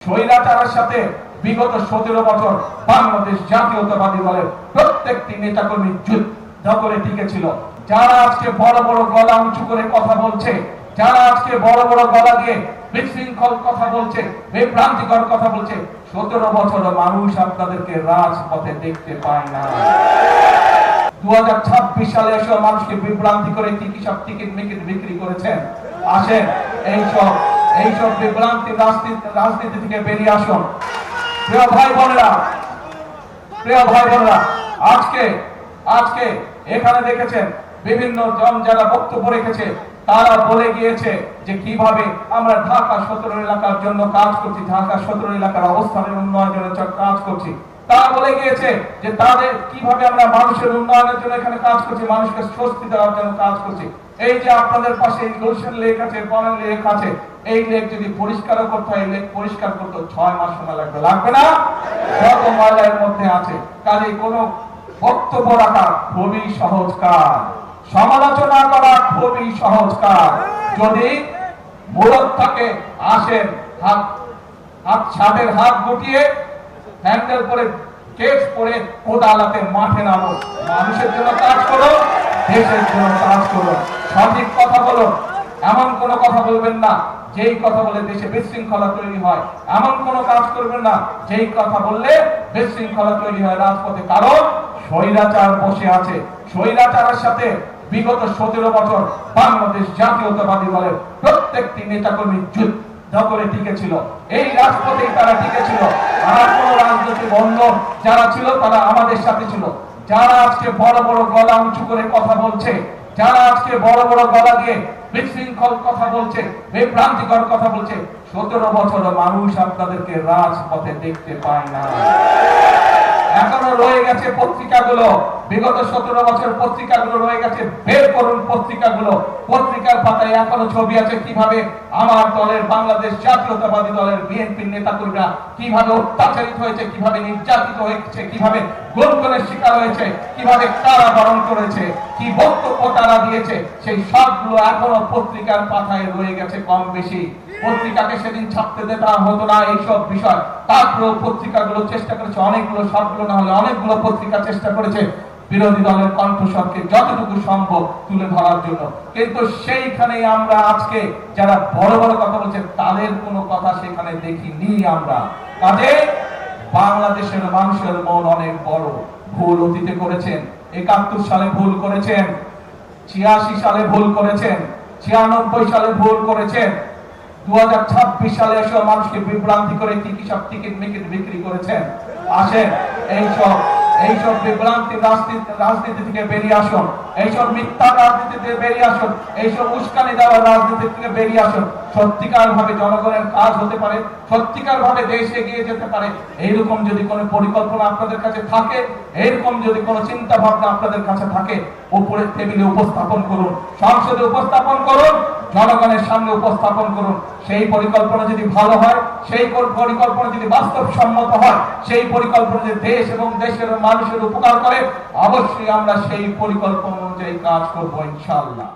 স্বৈরাচারের সাথে বিগত 17 বছর বাংলাদেশ জাতীয়তাবাদী দলের প্রত্যেকটি নেতাকর্মী যুদ্ধ করে টিকেছিল। যারা আজকে বড় বড় গলা উঁচু করে কথা বলছে, যারা আজকে বড় বড় গলা দিয়ে বিশৃঙ্খল কথা বলছে, বিভ্রান্তিকর কথা বলছে, 17 বছর মানুষ আপনাদেরকে রাজপথে দেখতে পায় না। 2026 সালে এসব মানুষকে বিভ্রান্তি করে কি সব টিকিট মিকিট বিক্রি করেছেন। আসেন এইসব বিভ্রান্তি রাজনীতি থেকে বেরিয়ে আসুন। প্রিয় ভাই বোনেরা, আজকে এখানে দেখেছেন বিভিন্ন জন যারা বক্তব্য রেখেছে, তারা বলে গিয়েছে যে কিভাবে আমরা ঢাকা 17 এলাকার জন্য কাজ করছি, ঢাকা 17 এলাকার অবস্থানের উন্নয়নের জন্য কাজ করছি। তারা বলে গিয়েছে যে তাদের কিভাবে আমরা মানুষের উন্নয়নের জন্য এখানে কাজ করছি, মানুষকে স্বস্তি দেওয়ার জন্য কাজ করছি। এই যে আপনাদের পাশে গুলশান লেক আছে, বনানী লেক আছে, এই লেক যদি পরিষ্কার করতে হয়, লেক পরিষ্কার করতে 6 মাস সময় লাগবে না? যত ময়লা এর মধ্যে আছে, কাজে কোনো বক্তব্য রাখা খুবই সহজ কাজ, সমালোচনা করা খুবই সহজ কাজ। যদি মূলত থাকে আসেন, ছাদের হাত গুটিয়ে হ্যান্ডেল করে কেস করে আদালতে মাঠে নামো, মানুষের জন্য কাজ করো, দেশের জন্য কাজ করো, সঠিক কথা বলো। এমন কোন কথা বলবেন না যেই কথা বলে দেশে বিশৃঙ্খলা তৈরি হয়, এমন কোন কাজ করবেন না যেই কথা বললে বিশৃঙ্খলা তৈরি হয় রাজপথে। কারণ স্বৈরাচার বসে আছে। স্বৈরাচারের সাথে বিগত 17 বছর বাংলাদেশ জাতীয়তাবাদী দলের প্রত্যেকটি নেতাকর্মী যুদ্ধ করে টিকেছিল। এই রাজপথেই তারা টিকেছিল। আর কোন রাজনৈতিক অন্য যারা ছিল তারা আমাদের সাথে ছিল। যারা আজকে বড় বড় গলা উঁচু করে কথা বলছে, যারা আজকে বড় বড় গলা দিয়ে বিশৃঙ্খল কথা বলছে, বিভ্রান্তিকর কথা বলছে, 17 বছর মানুষ আপনাদেরকে রাজপথে দেখতে পায় না। এখনো রয়ে গেছে পত্রিকাগুলো, বিগত 17 বছর পত্রিকাগুলো রয়ে গেছে। বের করুন পত্রিকাগুলো, পত্রিকার পাতায় এখনো ছবি আছে কিভাবে আমার দলের, বাংলাদেশ জাতীয়তাবাদী দলের বিএনপির নেতাকর্মীরা কিভাবে অত্যাচারিত হয়েছে, কিভাবে নির্যাতিত হয়েছে, কিভাবে গুমের শিকার হয়েছে, কিভাবে কারাবরণ করেছে, কি বক্তব্য তারা দিয়েছে, সেই সবগুলো এখনো পত্রিকার পাতায় রয়ে গেছে কম বেশি। পত্রিকাকে সেদিন ছাপতে দেওয়া হতো না এইসব বিষয়, তারপরেও পত্রিকাগুলো চেষ্টা করেছে, অনেকগুলো, সবগুলো না হলে অনেকগুলো পত্রিকা চেষ্টা করেছে বিরোধী দলের কণ্ঠস্বরকে যতটুকু সম্ভব তুলে ধরার জন্য। কিন্তু সেইখানে আমরা আজকে যারা বড় বড় কথা বলছে তাদের কোনো কথা সেখানে দেখিনি আমরা। কাজে বাংলাদেশের মানুষের মন অনেক বড়। ভুল অতীতে করেছেন, 71 সালে ভুল করেছেন, 86 সালে ভুল করেছেন, 96 সালে ভুল করেছেন, 2026 সালে এসব মানুষকে বিভ্রান্তি করে কি সব টিকিট মিকিট বিক্রি করেছেন। আসেন এইসব বিভ্রান্তি রাজনীতি থেকে বেরিয়ে আসুন, এইসব মিথ্যা রাজনীতি থেকে বেরিয়ে আসুন, এইসব উস্কানি দেওয়ার রাজনীতি থেকে বেরিয়ে আসুন। সত্যিকার ভাবে জনগণের কাজ হতে পারে, সত্যিকার ভাবে দেশ এগিয়ে যেতে পারে, এইরকম যদি কোনো পরিকল্পনা আপনাদের কাছে থাকে, এইরকম যদি কোনো চিন্তা ভাবনা আপনাদের কাছে থাকে, উপরের টেবিলে উপস্থাপন করুন, সংসদে উপস্থাপন করুন, জনগণের সামনে উপস্থাপন করুন। সেই পরিকল্পনা যদি ভালো হয়, সেই পরিকল্পনা যদি বাস্তবসম্মত হয়, সেই পরিকল্পনা যদি দেশ এবং দেশের মানুষের উপকার করে, অবশ্যই আমরা সেই পরিকল্পনা অনুযায়ী কাজ করবো ইনশাআল্লাহ।